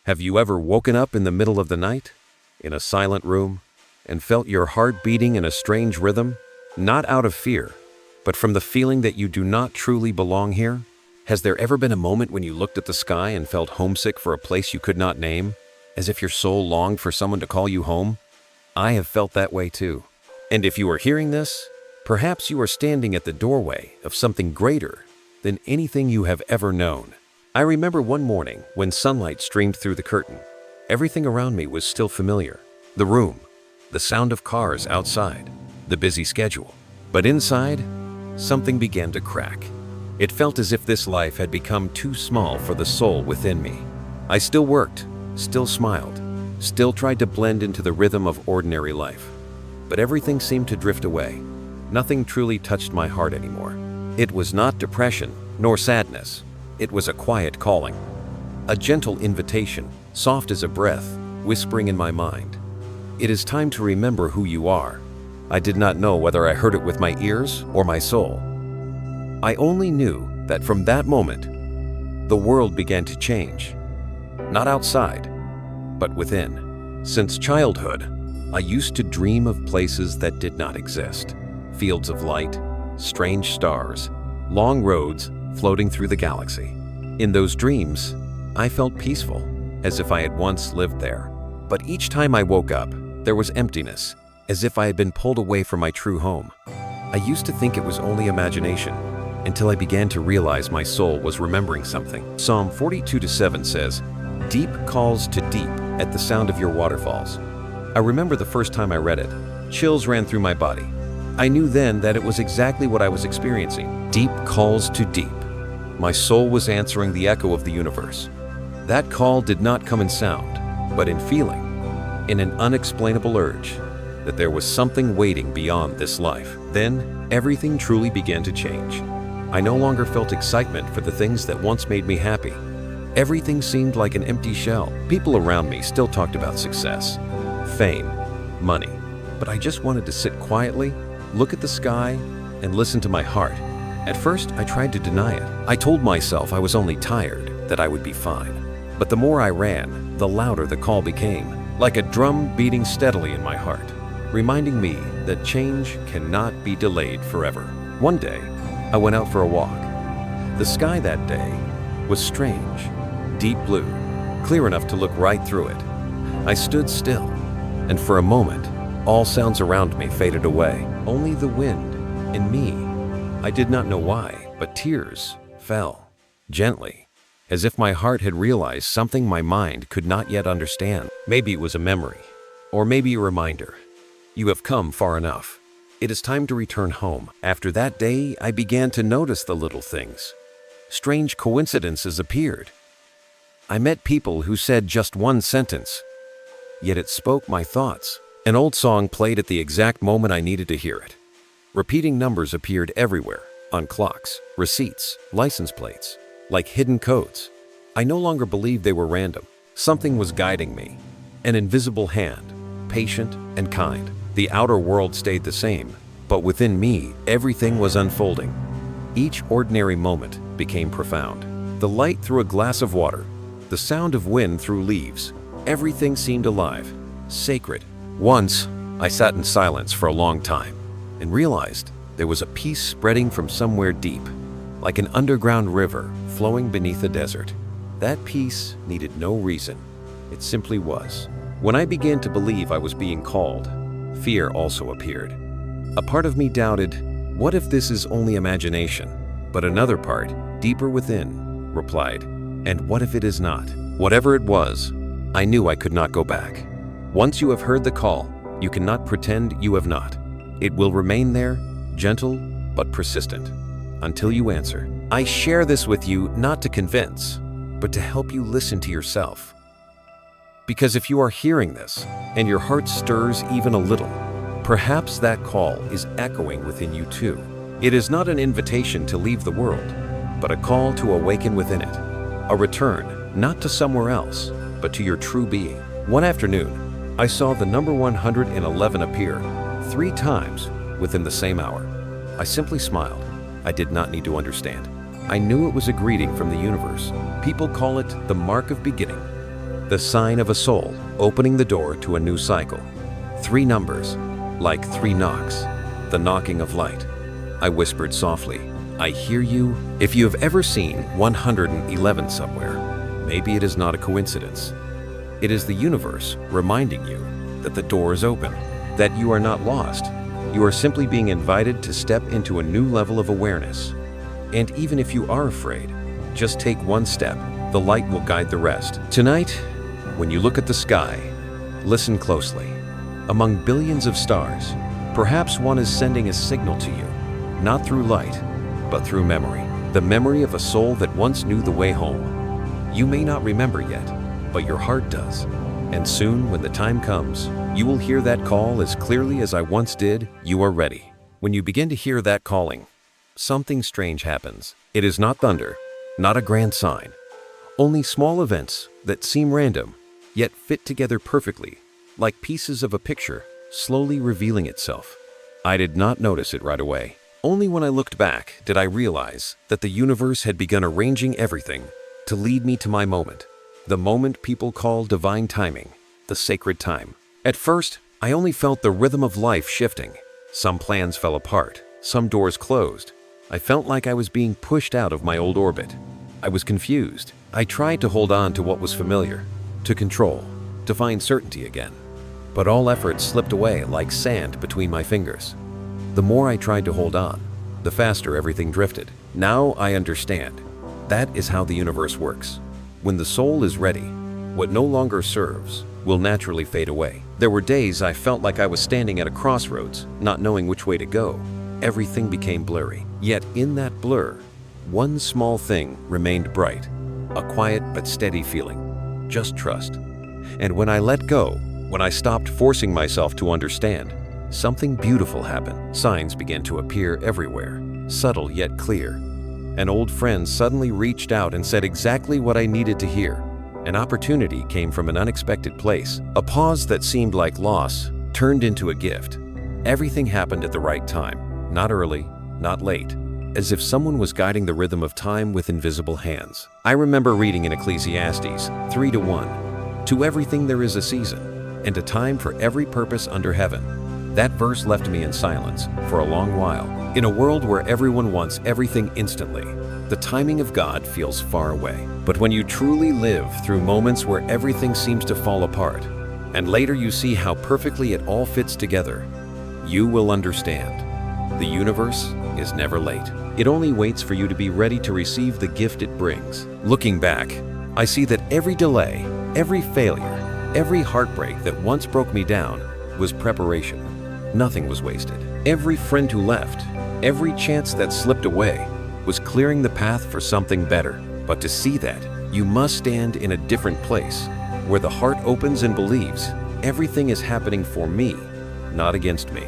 Have you ever woken up in the middle of the night, in a silent room, and felt your heart beating in a strange rhythm? Not out of fear, but from the feeling that you do not truly belong here? Has there ever been a moment when you looked at the sky and felt homesick for a place you could not name, as if your soul longed for someone to call you home? I have felt that way too. And if you are hearing this, perhaps you are standing at the doorway of something greater than anything you have ever known. I remember one morning when sunlight streamed through the curtain. Everything around me was still familiar. The room, the sound of cars outside, the busy schedule. But inside, something began to crack. It felt as if this life had become too small for the soul within me. I still worked, still smiled, still tried to blend into the rhythm of ordinary life. But everything seemed to drift away. Nothing truly touched my heart anymore. It was not depression, nor sadness. It was a quiet calling, a gentle invitation, soft as a breath, whispering in my mind. It is time to remember who you are. I did not know whether I heard it with my ears or my soul. I only knew that from that moment, the world began to change. Not outside, but within. Since childhood, I used to dream of places that did not exist. Fields of light, strange stars, long roads floating through the galaxy. In those dreams, I felt peaceful, as if I had once lived there. But each time I woke up, there was emptiness, as if I had been pulled away from my true home. I used to think it was only imagination, until I began to realize my soul was remembering something. Psalm 42:7 says, "Deep calls to deep at the sound of your waterfalls." I remember the first time I read it. Chills ran through my body. I knew then that it was exactly what I was experiencing. Deep calls to deep. My soul was answering the echo of the universe. That call did not come in sound, but in feeling, in an unexplainable urge that there was something waiting beyond this life. Then, everything truly began to change. I no longer felt excitement for the things that once made me happy. Everything seemed like an empty shell. People around me still talked about success, fame, money, but I just wanted to sit quietly, look at the sky, and listen to my heart. At first, I tried to deny it. I told myself I was only tired, that I would be fine. But the more I ran, the louder the call became, like a drum beating steadily in my heart, reminding me that change cannot be delayed forever. One day, I went out for a walk. The sky that day was strange, deep blue, clear enough to look right through it. I stood still, and for a moment, all sounds around me faded away. Only the wind and me. I did not know why, but tears fell, gently, as if my heart had realized something my mind could not yet understand. Maybe it was a memory, or maybe a reminder. You have come far enough. It is time to return home. After that day, I began to notice the little things. Strange coincidences appeared. I met people who said just one sentence, yet it spoke my thoughts. An old song played at the exact moment I needed to hear it. Repeating numbers appeared everywhere, on clocks, receipts, license plates, like hidden codes. I no longer believed they were random. Something was guiding me, an invisible hand, patient and kind. The outer world stayed the same, but within me, everything was unfolding. Each ordinary moment became profound. The light through a glass of water, the sound of wind through leaves, everything seemed alive, sacred. Once, I sat in silence for a long time and realized there was a peace spreading from somewhere deep, like an underground river flowing beneath a desert. That peace needed no reason. It simply was. When I began to believe I was being called, fear also appeared. A part of me doubted, what if this is only imagination? But another part, deeper within, replied, and what if it is not? Whatever it was, I knew I could not go back. Once you have heard the call, you cannot pretend you have not. It will remain there, gentle but persistent, until you answer. I share this with you not to convince, but to help you listen to yourself. Because if you are hearing this, and your heart stirs even a little, perhaps that call is echoing within you too. It is not an invitation to leave the world, but a call to awaken within it. A return, not to somewhere else, but to your true being. One afternoon, I saw the number 111 appear 3 times within the same hour. I simply smiled. I did not need to understand. I knew it was a greeting from the universe. People call it the mark of beginning. the sign of a soul opening the door to a new cycle. 3 numbers, like 3 knocks, the knocking of light. I whispered softly, "I hear you." If you have ever seen 111 somewhere, maybe it is not a coincidence. It is the universe reminding you that the door is open, that you are not lost. You are simply being invited to step into a new level of awareness. And even if you are afraid, just take one step. The light will guide the rest. Tonight, when you look at the sky, listen closely. Among billions of stars, perhaps one is sending a signal to you, not through light, but through memory. The memory of a soul that once knew the way home. You may not remember yet, but your heart does. And soon, when the time comes, you will hear that call as clearly as I once did. You are ready. When you begin to hear that calling, something strange happens. It is not thunder, not a grand sign. Only small events that seem random, yet fit together perfectly, like pieces of a picture, slowly revealing itself. I did not notice it right away. Only when I looked back did I realize that the universe had begun arranging everything to lead me to my moment. The moment people call divine timing, the sacred time. At first, I only felt the rhythm of life shifting. Some plans fell apart, some doors closed. I felt like I was being pushed out of my old orbit. I was confused. I tried to hold on to what was familiar, to control, to find certainty again. But all efforts slipped away like sand between my fingers. The more I tried to hold on, the faster everything drifted. Now I understand. That is how the universe works. When the soul is ready, what no longer serves will naturally fade away. There were days I felt like I was standing at a crossroads, not knowing which way to go. Everything became blurry. Yet in that blur, one small thing remained bright, a quiet but steady feeling, just trust. And when I let go, when I stopped forcing myself to understand, something beautiful happened. Signs began to appear everywhere, subtle yet clear. An old friend suddenly reached out and said exactly what I needed to hear. An opportunity came from an unexpected place. A pause that seemed like loss turned into a gift. Everything happened at the right time, not early, not late, as if someone was guiding the rhythm of time with invisible hands. I remember reading in Ecclesiastes 3:1, "To everything there is a season, and a time for every purpose under heaven." That verse left me in silence for a long while. In a world where everyone wants everything instantly, the timing of God feels far away. But when you truly live through moments where everything seems to fall apart, and later you see how perfectly it all fits together, you will understand. The universe is never late. It only waits for you to be ready to receive the gift it brings. Looking back, I see that every delay, every failure, every heartbreak that once broke me down was preparation. Nothing was wasted. Every friend who left, every chance that slipped away, was clearing the path for something better. But to see that, you must stand in a different place, where the heart opens and believes everything is happening for me, not against me.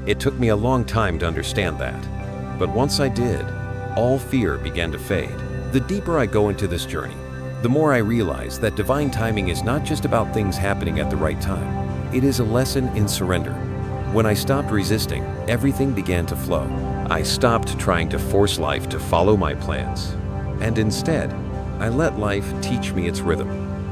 It took me a long time to understand that. But once I did, all fear began to fade. The deeper I go into this journey, the more I realize that divine timing is not just about things happening at the right time. It is a lesson in surrender. When I stopped resisting, everything began to flow. I stopped trying to force life to follow my plans. And instead, I let life teach me its rhythm.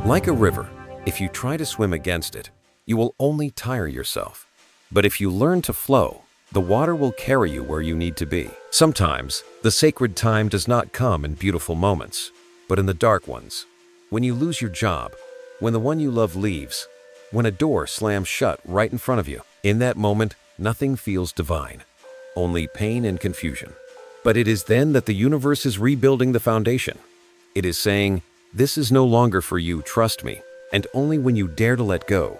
Like a river, if you try to swim against it, you will only tire yourself. But if you learn to flow, the water will carry you where you need to be. Sometimes, the sacred time does not come in beautiful moments, but in the dark ones. When you lose your job, when the one you love leaves, when a door slams shut right in front of you. In that moment, nothing feels divine, only pain and confusion. But it is then that the universe is rebuilding the foundation. It is saying, "This is no longer for you, trust me." And only when you dare to let go,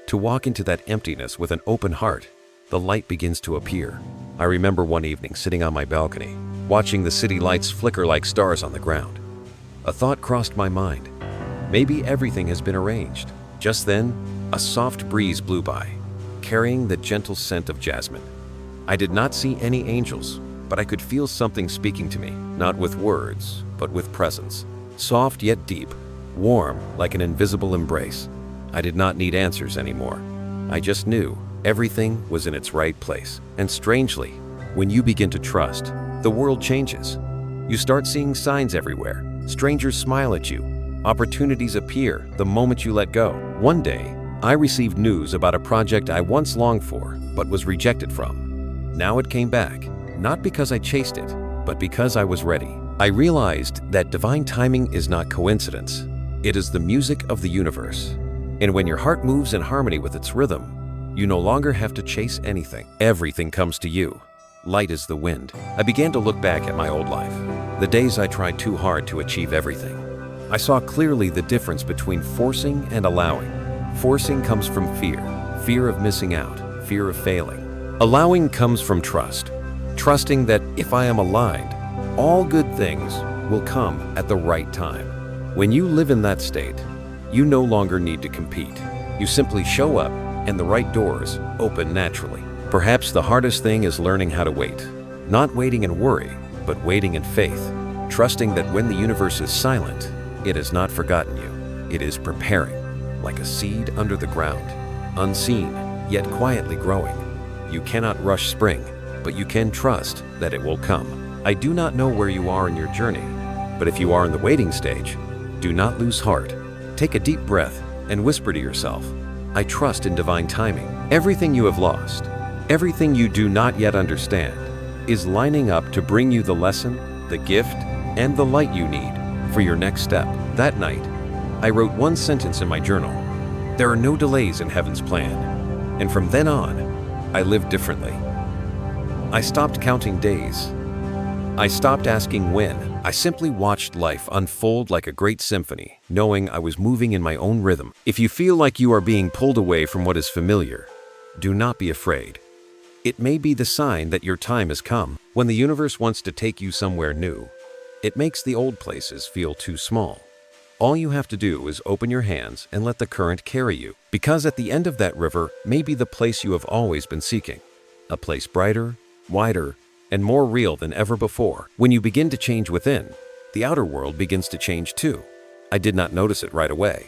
to walk into that emptiness with an open heart, the light begins to appear. I remember one evening sitting on my balcony, watching the city lights flicker like stars on the ground. A thought crossed my mind. Maybe everything has been arranged. Just then, a soft breeze blew by, carrying the gentle scent of jasmine. I did not see any angels, but I could feel something speaking to me, not with words, but with presence. Soft yet deep, warm like an invisible embrace. I did not need answers anymore. I just knew everything was in its right place. And strangely, when you begin to trust, the world changes. You start seeing signs everywhere. Strangers smile at you. Opportunities appear the moment you let go. One day, I received news about a project I once longed for, but was rejected from. Now it came back, not because I chased it, but because I was ready. I realized that divine timing is not coincidence. It is the music of the universe. And when your heart moves in harmony with its rhythm, you no longer have to chase anything. Everything comes to you. Light is the wind. I began to look back at my old life, the days I tried too hard to achieve everything. I saw clearly the difference between forcing and allowing. Forcing comes from fear, fear of missing out, fear of failing. Allowing comes from trust, trusting that if I am aligned, all good things will come at the right time. When you live in that state, you no longer need to compete. You simply show up and the right doors open naturally. Perhaps the hardest thing is learning how to wait. Not waiting in worry, but waiting in faith. Trusting that when the universe is silent, it has not forgotten you. It is preparing, like a seed under the ground, unseen, yet quietly growing. You cannot rush spring, but you can trust that it will come. I do not know where you are in your journey, but if you are in the waiting stage, do not lose heart. Take a deep breath and whisper to yourself, I trust in divine timing. Everything you have lost, everything you do not yet understand, is lining up to bring you the lesson, the gift, and the light you need for your next step. That night, I wrote one sentence in my journal. There are no delays in heaven's plan. And from then on, I lived differently. I stopped counting days. I stopped asking when. I simply watched life unfold like a great symphony, knowing I was moving in my own rhythm. If you feel like you are being pulled away from what is familiar, do not be afraid. It may be the sign that your time has come. When the universe wants to take you somewhere new, it makes the old places feel too small. All you have to do is open your hands and let the current carry you, because at the end of that river may be the place you have always been seeking, a place brighter, wider, and more real than ever before. When you begin to change within, the outer world begins to change too. I did not notice it right away.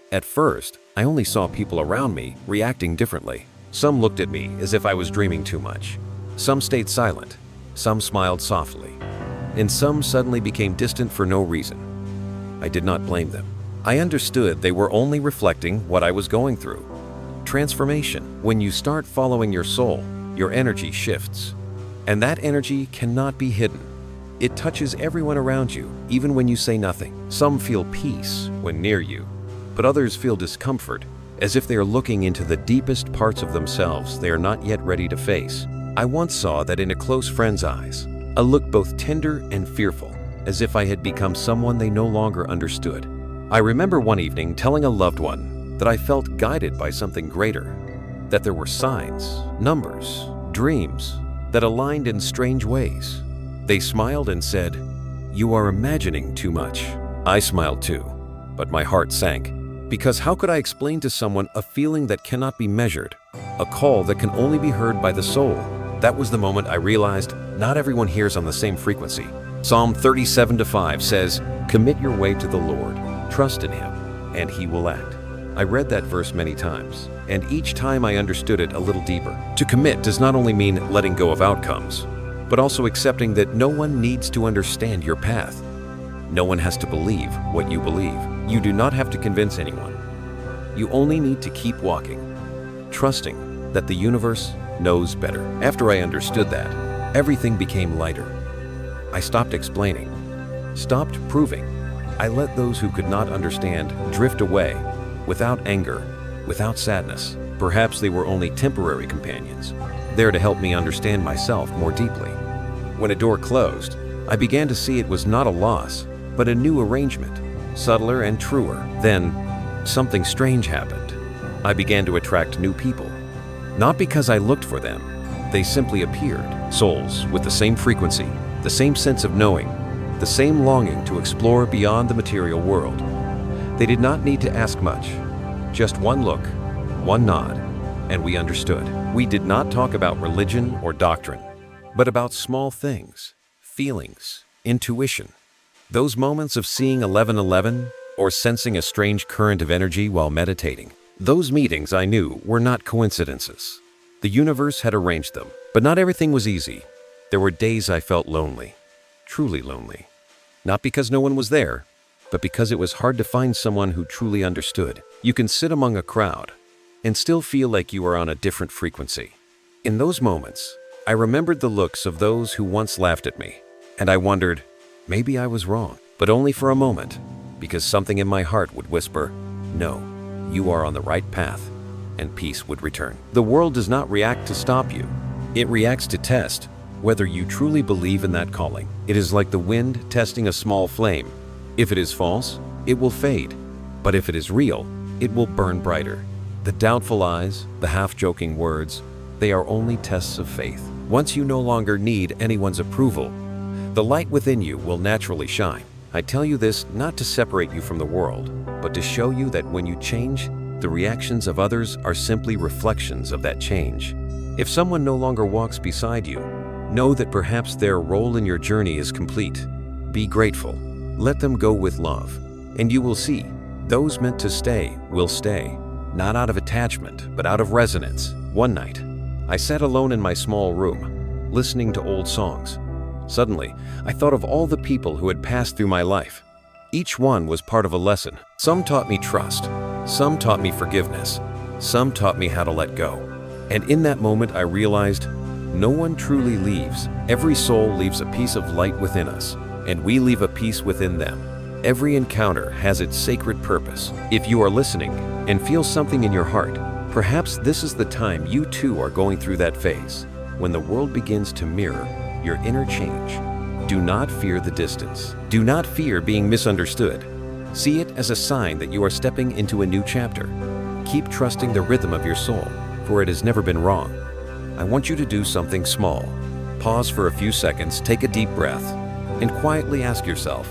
At first, I only saw people around me reacting differently. Some looked at me as if I was dreaming too much. Some stayed silent. Some smiled softly. And some suddenly became distant for no reason. I did not blame them. I understood they were only reflecting what I was going through. Transformation. When you start following your soul, your energy shifts. And that energy cannot be hidden. It touches everyone around you, even when you say nothing. Some feel peace when near you, but others feel discomfort, as if they are looking into the deepest parts of themselves they are not yet ready to face. I once saw that in a close friend's eyes, a look both tender and fearful, as if I had become someone they no longer understood. I remember one evening telling a loved one that I felt guided by something greater, that there were signs, numbers, dreams, that aligned in strange ways. They smiled and said, "You are imagining too much." I smiled too, but my heart sank, because how could I explain to someone a feeling that cannot be measured, a call that can only be heard by the soul? That was the moment I realized not everyone hears on the same frequency. Psalm 37:5 says, "Commit your way to the Lord, trust in Him, and He will act." I read that verse many times, and each time I understood it a little deeper. To commit does not only mean letting go of outcomes, but also accepting that no one needs to understand your path. No one has to believe what you believe. You do not have to convince anyone. You only need to keep walking, trusting that the universe knows better. After I understood that, everything became lighter. I stopped explaining, stopped proving. I let those who could not understand drift away, without anger, without sadness. Perhaps they were only temporary companions, there to help me understand myself more deeply. When a door closed, I began to see it was not a loss, but a new arrangement, subtler and truer. Then, something strange happened. I began to attract new people. Not because I looked for them, they simply appeared. Souls with the same frequency, the same sense of knowing, the same longing to explore beyond the material world. They did not need to ask much. Just one look, one nod, and we understood. We did not talk about religion or doctrine, but about small things, feelings, intuition. Those moments of seeing 11:11 or sensing a strange current of energy while meditating. Those meetings, I knew, were not coincidences. The universe had arranged them, but not everything was easy. There were days I felt lonely, truly lonely. Not because no one was there, but because it was hard to find someone who truly understood. You can sit among a crowd and still feel like you are on a different frequency. In those moments, I remembered the looks of those who once laughed at me, and I wondered, maybe I was wrong, but only for a moment, because something in my heart would whisper, no, you are on the right path, and peace would return. The world does not react to stop you. It reacts to test whether you truly believe in that calling. It is like the wind testing a small flame. If it is false, it will fade, but if it is real, it will burn brighter. The doubtful eyes, the half-joking words, they are only tests of faith. Once you no longer need anyone's approval, the light within you will naturally shine. I tell you this not to separate you from the world, but to show you that when you change, the reactions of others are simply reflections of that change. If someone no longer walks beside you, know that perhaps their role in your journey is complete. Be grateful. Let them go with love, and you will see, those meant to stay will stay, not out of attachment, but out of resonance. One night, I sat alone in my small room, listening to old songs. Suddenly, I thought of all the people who had passed through my life. Each one was part of a lesson. Some taught me trust, some taught me forgiveness, some taught me how to let go. And in that moment, I realized no one truly leaves. Every soul leaves a piece of light within us, and we leave a piece within them. Every encounter has its sacred purpose. If you are listening and feel something in your heart, perhaps this is the time you too are going through that phase, when the world begins to mirror your inner change. Do not fear the distance. Do not fear being misunderstood. See it as a sign that you are stepping into a new chapter. Keep trusting the rhythm of your soul, for it has never been wrong. I want you to do something small. Pause for a few seconds, take a deep breath, and quietly ask yourself,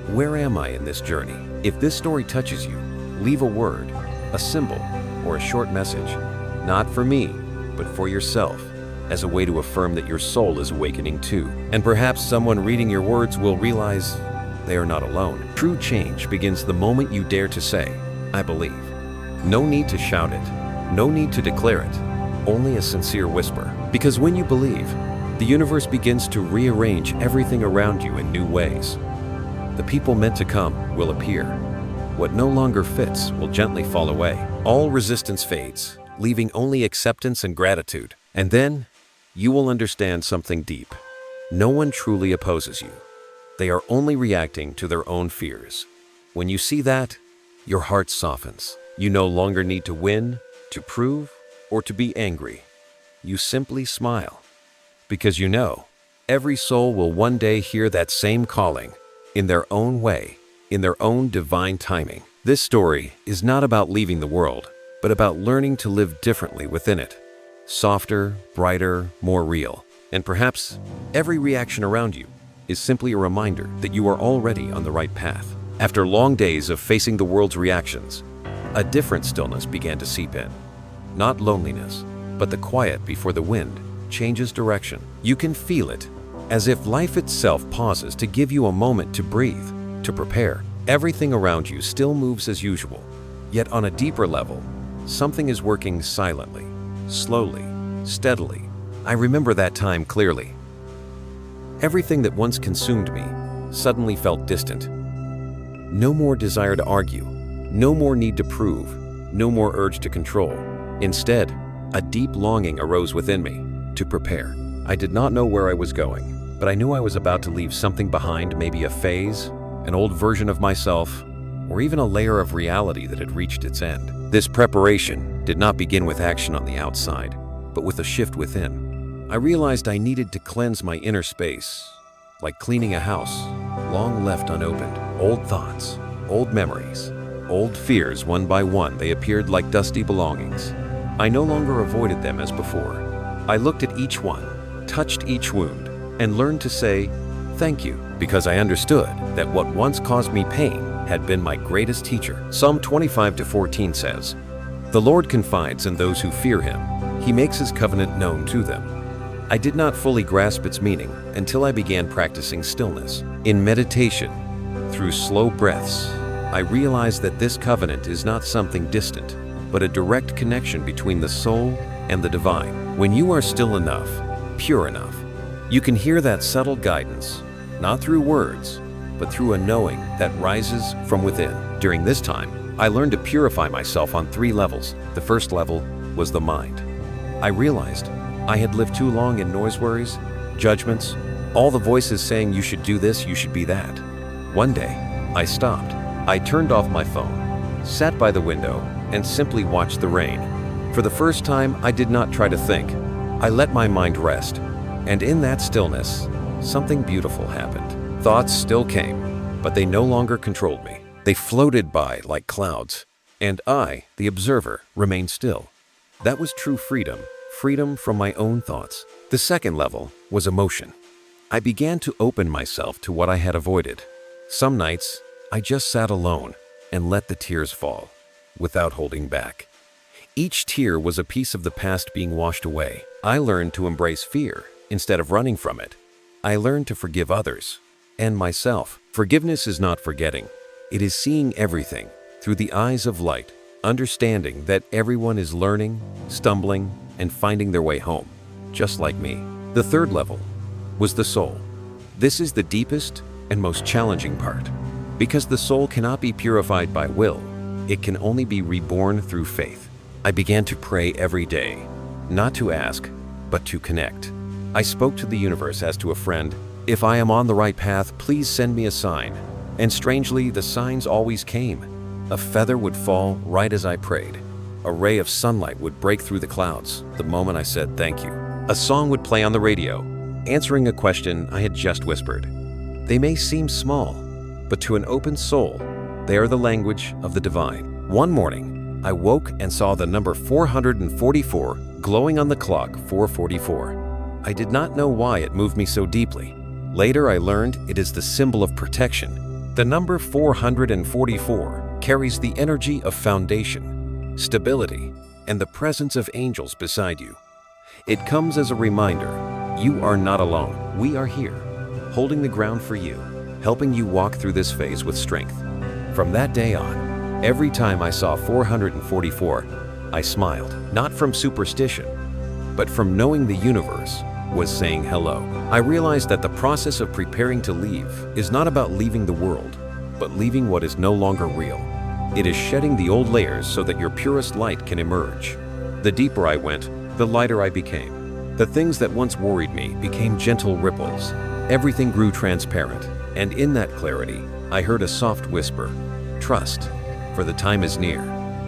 where am I in this journey? If this story touches you, leave a word, a symbol, or a short message, not for me, but for yourself, as a way to affirm that your soul is awakening too. And perhaps someone reading your words will realize they are not alone. True change begins the moment you dare to say, I believe. No need to shout it, no need to declare it, only a sincere whisper. Because when you believe, the universe begins to rearrange everything around you in new ways. The people meant to come will appear. What no longer fits will gently fall away. All resistance fades, leaving only acceptance and gratitude. And then, you will understand something deep. No one truly opposes you. They are only reacting to their own fears. When you see that, your heart softens. You no longer need to win, to prove, or to be angry. You simply smile. Because you know, every soul will one day hear that same calling, in their own way, in their own divine timing. This story is not about leaving the world, but about learning to live differently within it. Softer, brighter, more real. And perhaps every reaction around you is simply a reminder that you are already on the right path. After long days of facing the world's reactions, a different stillness began to seep in. Not loneliness, but the quiet before the wind changes direction. You can feel it, as if life itself pauses to give you a moment to breathe, to prepare. Everything around you still moves as usual, yet on a deeper level, something is working silently, slowly, steadily. I remember that time clearly. Everything that once consumed me suddenly felt distant. No more desire to argue, no more need to prove, no more urge to control. Instead, a deep longing arose within me to prepare. I did not know where I was going, but I knew I was about to leave something behind, maybe a phase, an old version of myself, or even a layer of reality that had reached its end. This preparation did not begin with action on the outside, but with a shift within. I realized I needed to cleanse my inner space, like cleaning a house, long left unopened. Old thoughts, old memories, old fears, one by one, they appeared like dusty belongings. I no longer avoided them as before. I looked at each one, touched each wound, and learned to say, thank you, because I understood that what once caused me pain had been my greatest teacher. Psalm 25:14 says, the Lord confides in those who fear him. He makes his covenant known to them. I did not fully grasp its meaning until I began practicing stillness. In meditation, through slow breaths, I realized that this covenant is not something distant, but a direct connection between the soul and the divine. When you are still enough, pure enough, you can hear that subtle guidance, not through words, but through a knowing that rises from within. During this time, I learned to purify myself on 3 levels. The first level was the mind. I realized I had lived too long in noise worries, judgments, all the voices saying you should do this, you should be that. One day, I stopped. I turned off my phone, sat by the window, and simply watched the rain. For the first time, I did not try to think. I let my mind rest. And in that stillness, something beautiful happened. Thoughts still came, but they no longer controlled me. They floated by like clouds, and I, the observer, remained still. That was true freedom, freedom from my own thoughts. The second level was emotion. I began to open myself to what I had avoided. Some nights, I just sat alone and let the tears fall, without holding back. Each tear was a piece of the past being washed away. I learned to embrace fear instead of running from it. I learned to forgive others and myself. Forgiveness is not forgetting. It is seeing everything through the eyes of light, understanding that everyone is learning, stumbling, and finding their way home, just like me. The third level was the soul. This is the deepest and most challenging part, because the soul cannot be purified by will. It can only be reborn through faith. I began to pray every day, not to ask, but to connect. I spoke to the universe as to a friend. If I am on the right path, please send me a sign. And strangely, the signs always came. A feather would fall right as I prayed. A ray of sunlight would break through the clouds the moment I said thank you. A song would play on the radio, answering a question I had just whispered. They may seem small, but to an open soul, they are the language of the divine. One morning, I woke and saw the number 444 glowing on the clock, 444. I did not know why it moved me so deeply. Later, I learned it is the symbol of protection. The number 444 carries the energy of foundation, stability, and the presence of angels beside you. It comes as a reminder, you are not alone. We are here, holding the ground for you, helping you walk through this phase with strength. From that day on, every time I saw 444, I smiled, not from superstition, but from knowing the universe was saying hello. I realized that the process of preparing to leave is not about leaving the world, but leaving what is no longer real. It is shedding the old layers so that your purest light can emerge. The deeper I went, the lighter I became. The things that once worried me became gentle ripples. Everything grew transparent, and in that clarity, I heard a soft whisper, trust, for the time is near.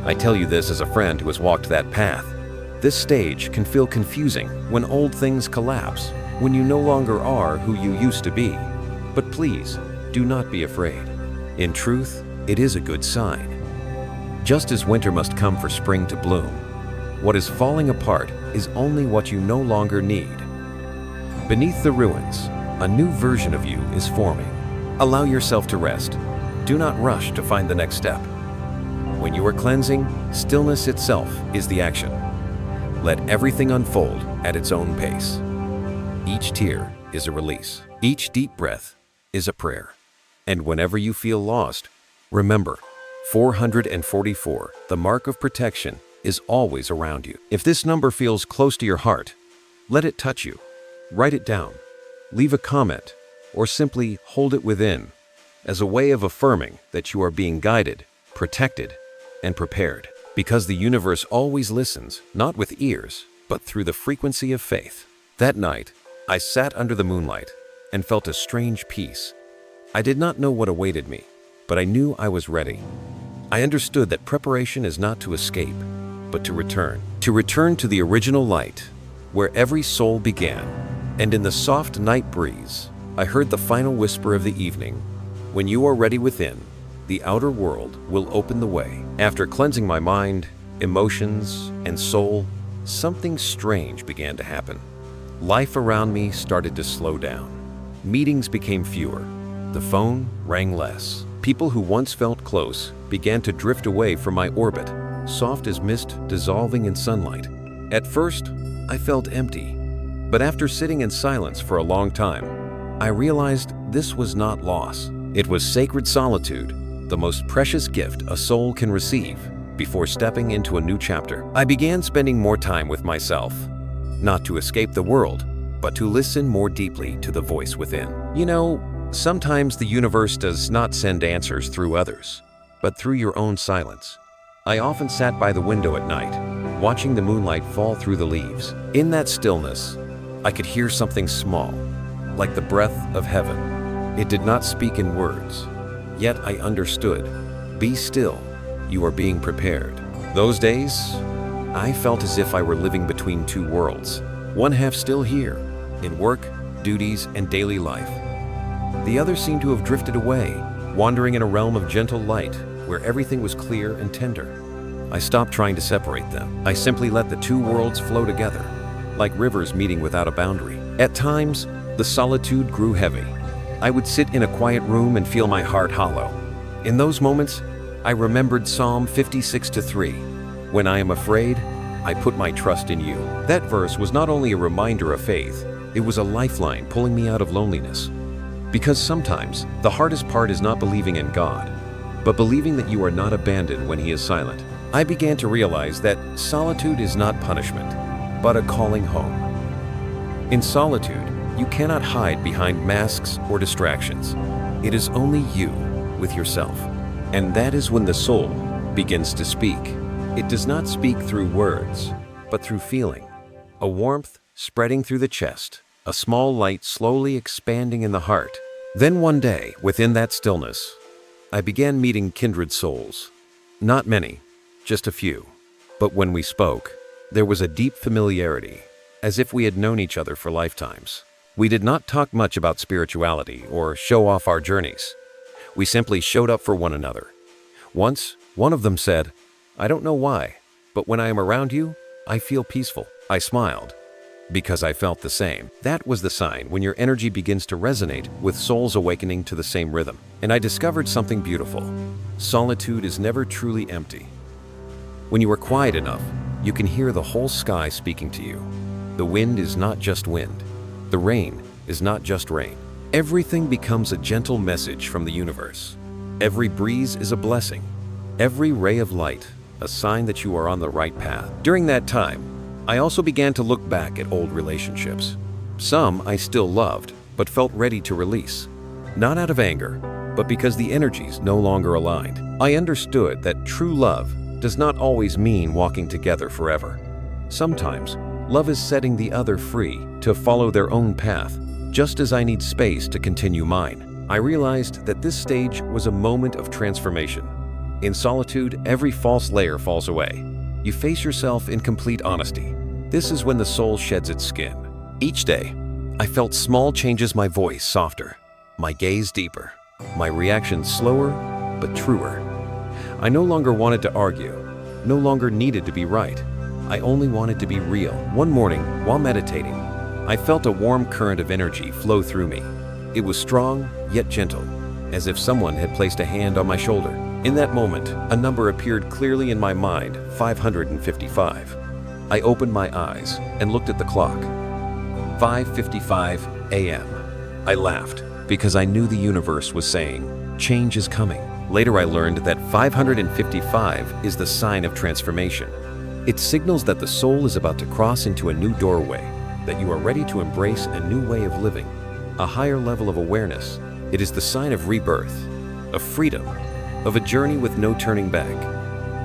I tell you this as a friend who has walked that path. This stage can feel confusing when old things collapse, when you no longer are who you used to be. But please, do not be afraid. In truth, it is a good sign. Just as winter must come for spring to bloom, what is falling apart is only what you no longer need. Beneath the ruins, a new version of you is forming. Allow yourself to rest. Do not rush to find the next step. When you are cleansing, stillness itself is the action. Let everything unfold at its own pace. Each tear is a release. Each deep breath is a prayer. And whenever you feel lost, remember, 444, the mark of protection, is always around you. If this number feels close to your heart, let it touch you. Write it down, leave a comment, or simply hold it within as a way of affirming that you are being guided, protected, and prepared. Because the universe always listens, not with ears, but through the frequency of faith. That night, I sat under the moonlight and felt a strange peace. I did not know what awaited me, but I knew I was ready. I understood that preparation is not to escape, but to return. To return to the original light, where every soul began. And in the soft night breeze, I heard the final whisper of the evening. When you are ready within, the outer world will open the way. After cleansing my mind, emotions, and soul, something strange began to happen. Life around me started to slow down. Meetings became fewer. The phone rang less. People who once felt close began to drift away from my orbit, soft as mist dissolving in sunlight. At first, I felt empty. But after sitting in silence for a long time, I realized this was not loss. It was sacred solitude, the most precious gift a soul can receive before stepping into a new chapter. I began spending more time with myself, not to escape the world, but to listen more deeply to the voice within. You know, Sometimes the universe does not send answers through others, but through your own silence. I often sat by the window at night, watching the moonlight fall through the leaves. In that stillness, I could hear something small, like the breath of heaven. It did not speak in words, yet I understood. Be still, you are being prepared. Those days, I felt as if I were living between two worlds. One half still here, in work, duties, and daily life. The other seemed to have drifted away, wandering in a realm of gentle light, where everything was clear and tender. I stopped trying to separate them. I simply let the two worlds flow together, like rivers meeting without a boundary. At times, the solitude grew heavy. I would sit in a quiet room and feel my heart hollow. In those moments, I remembered Psalm 56:3. When I am afraid, I put my trust in you. That verse was not only a reminder of faith, it was a lifeline pulling me out of loneliness. Because sometimes, the hardest part is not believing in God, but believing that you are not abandoned when He is silent. I began to realize that solitude is not punishment, but a calling home. In solitude, you cannot hide behind masks or distractions. It is only you with yourself. And that is when the soul begins to speak. It does not speak through words, but through feeling. A warmth spreading through the chest, a small light slowly expanding in the heart. Then one day, within that stillness, I began meeting kindred souls. Not many, just a few. But when we spoke, there was a deep familiarity, as if we had known each other for lifetimes. We did not talk much about spirituality or show off our journeys. We simply showed up for one another. Once, one of them said, "I don't know why, but when I am around you, I feel peaceful." I smiled, because I felt the same. That was the sign when your energy begins to resonate with souls awakening to the same rhythm. And I discovered something beautiful. Solitude is never truly empty. When you are quiet enough, you can hear the whole sky speaking to you. The wind is not just wind. The rain is not just rain. Everything becomes a gentle message from the universe. Every breeze is a blessing. Every ray of light, a sign that you are on the right path. During that time, I also began to look back at old relationships. Some I still loved, but felt ready to release. Not out of anger, but because the energies no longer aligned. I understood that true love does not always mean walking together forever. Sometimes, love is setting the other free to follow their own path, just as I need space to continue mine. I realized that this stage was a moment of transformation. In solitude, every false layer falls away. You face yourself in complete honesty. This is when the soul sheds its skin. Each day, I felt small changes, my voice softer, my gaze deeper, my reaction slower but truer. I no longer wanted to argue, no longer needed to be right. I only wanted to be real. One morning, while meditating, I felt a warm current of energy flow through me. It was strong, yet gentle, as if someone had placed a hand on my shoulder. In that moment, a number appeared clearly in my mind, 555. I opened my eyes and looked at the clock. 5:55 a.m. I laughed because I knew the universe was saying, change is coming. Later I learned that 555 is the sign of transformation. It signals that the soul is about to cross into a new doorway, that you are ready to embrace a new way of living, a higher level of awareness. It is the sign of rebirth, of freedom, of a journey with no turning back.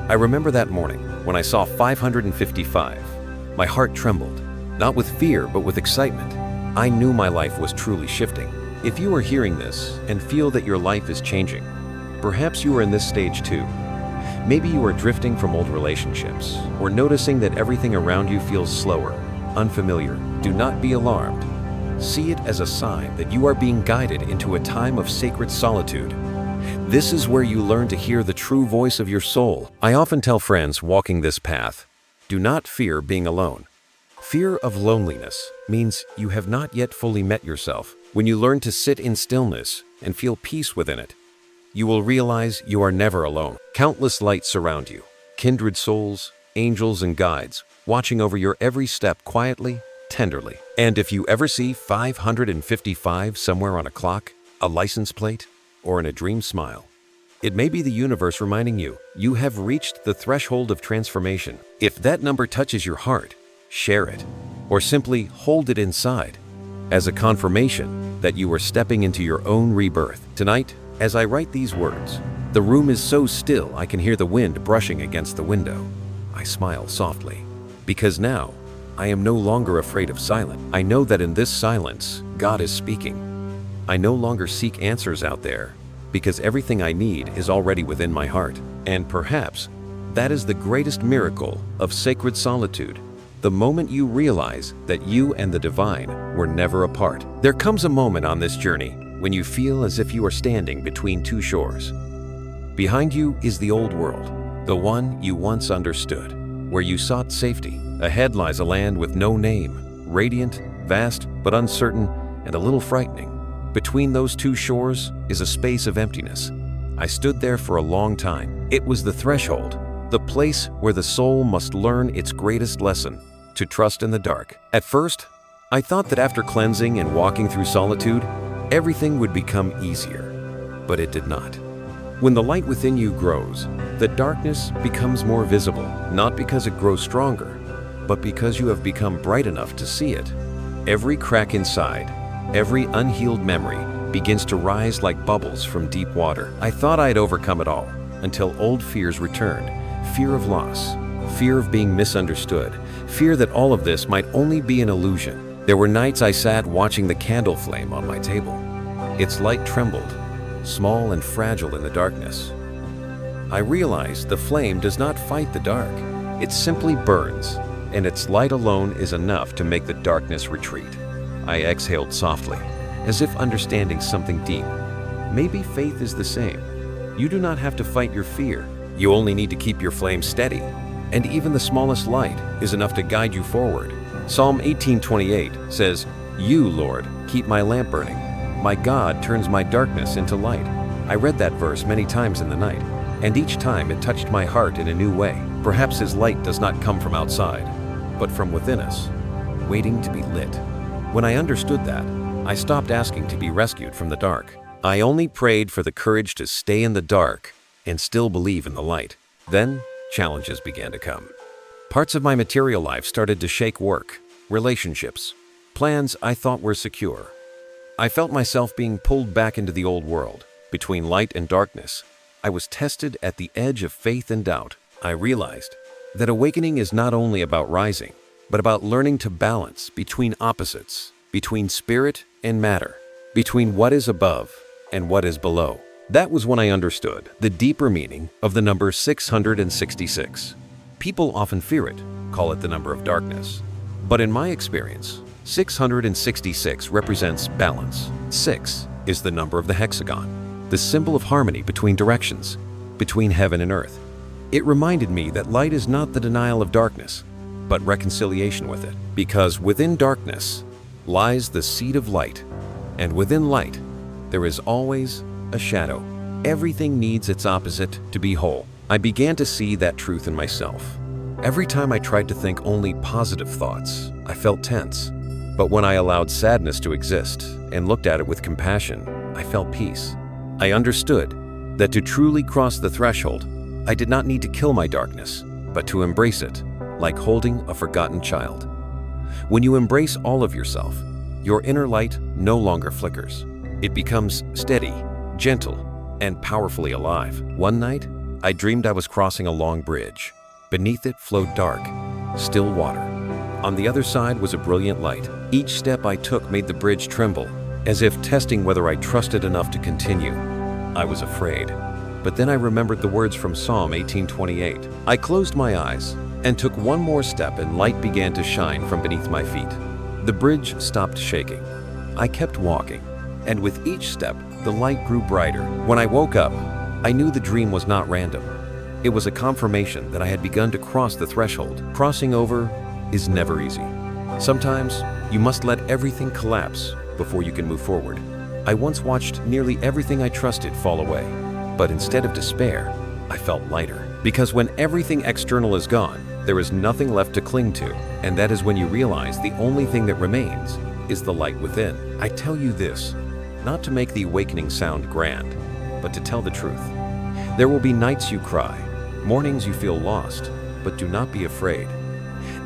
I remember that morning when I saw 555. My heart trembled, not with fear but with excitement. I knew my life was truly shifting. If you are hearing this and feel that your life is changing, perhaps you are in this stage too. Maybe you are drifting from old relationships or noticing that everything around you feels slower, unfamiliar. Do not be alarmed. See it as a sign that you are being guided into a time of sacred solitude. This is where you learn to hear the true voice of your soul. I often tell friends walking this path, do not fear being alone. Fear of loneliness means you have not yet fully met yourself. When you learn to sit in stillness and feel peace within it, you will realize you are never alone. Countless lights surround you, kindred souls, angels and guides, watching over your every step quietly, tenderly. And if you ever see 555 somewhere on a clock, a license plate, or in a dream smile, it may be the universe reminding you, you have reached the threshold of transformation. If that number touches your heart, share it, or simply hold it inside as a confirmation that you are stepping into your own rebirth. Tonight, as I write these words, the room is so still I can hear the wind brushing against the window. I smile softly, because now I am no longer afraid of silence. I know that in this silence, God is speaking. I no longer seek answers out there, because everything I need is already within my heart. And perhaps that is the greatest miracle of sacred solitude, the moment you realize that you and the divine were never apart. There comes a moment on this journey when you feel as if you are standing between two shores. Behind you is the old world, the one you once understood, where you sought safety. Ahead lies a land with no name, radiant, vast, but uncertain, and a little frightening. Between those two shores is a space of emptiness. I stood there for a long time. It was the threshold, the place where the soul must learn its greatest lesson, to trust in the dark. At first, I thought that after cleansing and walking through solitude, everything would become easier, but it did not. When the light within you grows, the darkness becomes more visible, not because it grows stronger, but because you have become bright enough to see it. Every crack inside, every unhealed memory begins to rise like bubbles from deep water. I thought I had overcome it all, until old fears returned. Fear of loss, fear of being misunderstood, fear that all of this might only be an illusion. There were nights I sat watching the candle flame on my table. Its light trembled, small and fragile in the darkness. I realized the flame does not fight the dark. It simply burns, and its light alone is enough to make the darkness retreat. I exhaled softly, as if understanding something deep. Maybe faith is the same. You do not have to fight your fear. You only need to keep your flame steady, and even the smallest light is enough to guide you forward. Psalm 18:28 says, "You, Lord, keep my lamp burning. My God turns my darkness into light." I read that verse many times in the night, and each time it touched my heart in a new way. Perhaps His light does not come from outside, but from within us, waiting to be lit. When I understood that, I stopped asking to be rescued from the dark. I only prayed for the courage to stay in the dark and still believe in the light. Then, challenges began to come. Parts of my material life started to shake: work, relationships, plans I thought were secure. I felt myself being pulled back into the old world. Between light and darkness, I was tested at the edge of faith and doubt. I realized that awakening is not only about rising, but about learning to balance between opposites, between spirit and matter, between what is above and what is below. That was when I understood the deeper meaning of the number 666. People often fear it, call it the number of darkness. But in my experience, 666 represents balance. 6 is the number of the hexagon, the symbol of harmony between directions, between heaven and earth. It reminded me that light is not the denial of darkness, but reconciliation with it. Because within darkness lies the seed of light, and within light there is always a shadow. Everything needs its opposite to be whole. I began to see that truth in myself. Every time I tried to think only positive thoughts, I felt tense. But when I allowed sadness to exist and looked at it with compassion, I felt peace. I understood that to truly cross the threshold, I did not need to kill my darkness, but to embrace it, like holding a forgotten child. When you embrace all of yourself, your inner light no longer flickers. It becomes steady, gentle, and powerfully alive. One night, I dreamed I was crossing a long bridge. Beneath it flowed dark, still water. On the other side was a brilliant light. Each step I took made the bridge tremble, as if testing whether I trusted enough to continue. I was afraid, but then I remembered the words from Psalm 18:28. I closed my eyes and took one more step, and light began to shine from beneath my feet. The bridge stopped shaking. I kept walking, and with each step, the light grew brighter. When I woke up, I knew the dream was not random. It was a confirmation that I had begun to cross the threshold. Crossing over is never easy. Sometimes you must let everything collapse before you can move forward. I once watched nearly everything I trusted fall away, but instead of despair, I felt lighter. Because when everything external is gone, there is nothing left to cling to, and that is when you realize the only thing that remains is the light within. I tell you this, not to make the awakening sound grand, but to tell the truth. There will be nights you cry, mornings you feel lost, but do not be afraid.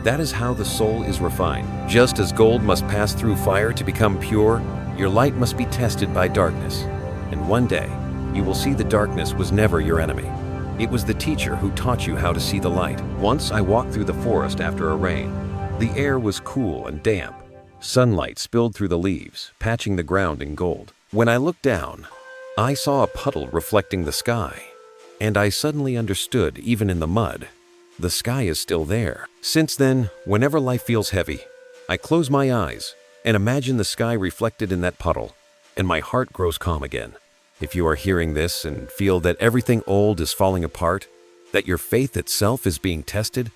That is how the soul is refined. Just as gold must pass through fire to become pure, Your light must be tested by darkness, and one day you will see the darkness was never your enemy. It was the teacher who taught you how to see the light. Once I walked through the forest after a rain. The air was cool and damp. Sunlight spilled through the leaves, patching the ground in gold. When I looked down, I saw a puddle reflecting the sky, and I suddenly understood, even in the mud, the sky is still there. Since then, whenever life feels heavy, I close my eyes and imagine the sky reflected in that puddle, and my heart grows calm again. If you are hearing this and feel that everything old is falling apart, that your faith itself is being tested,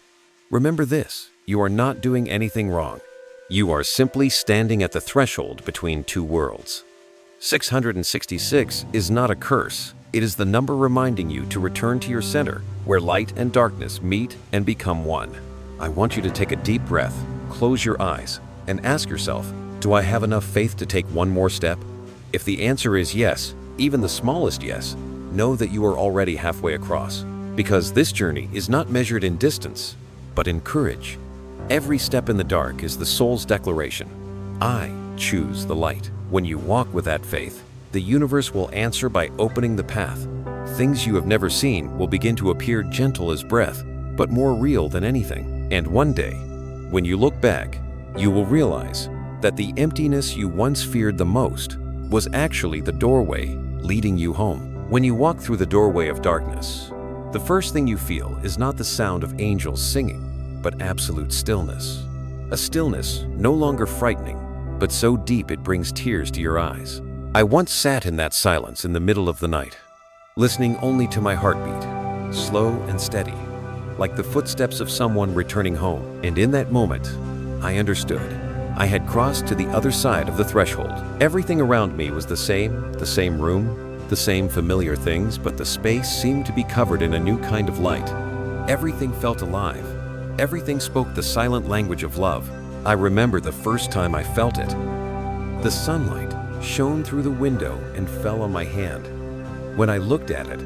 remember this: you are not doing anything wrong. You are simply standing at the threshold between two worlds. 666 is not a curse. It is the number reminding you to return to your center, where light and darkness meet and become one. I want you to take a deep breath, close your eyes, and ask yourself, do I have enough faith to take one more step? If the answer is yes, even the smallest yes, know that you are already halfway across, because this journey is not measured in distance, but in courage. Every step in the dark is the soul's declaration. I choose the light. When you walk with that faith, the universe will answer by opening the path. Things you have never seen will begin to appear gentle as breath, but more real than anything. And one day, when you look back, you will realize that the emptiness you once feared the most was actually the doorway leading you home. When you walk through the doorway of darkness, the first thing you feel is not the sound of angels singing, but absolute stillness. A stillness no longer frightening, but so deep it brings tears to your eyes. I once sat in that silence in the middle of the night, listening only to my heartbeat, slow and steady, like the footsteps of someone returning home. And in that moment, I understood. I had crossed to the other side of the threshold. Everything around me was the same room, the same familiar things, but the space seemed to be covered in a new kind of light. Everything felt alive. Everything spoke the silent language of love. I remember the first time I felt it. The sunlight shone through the window and fell on my hand. When I looked at it,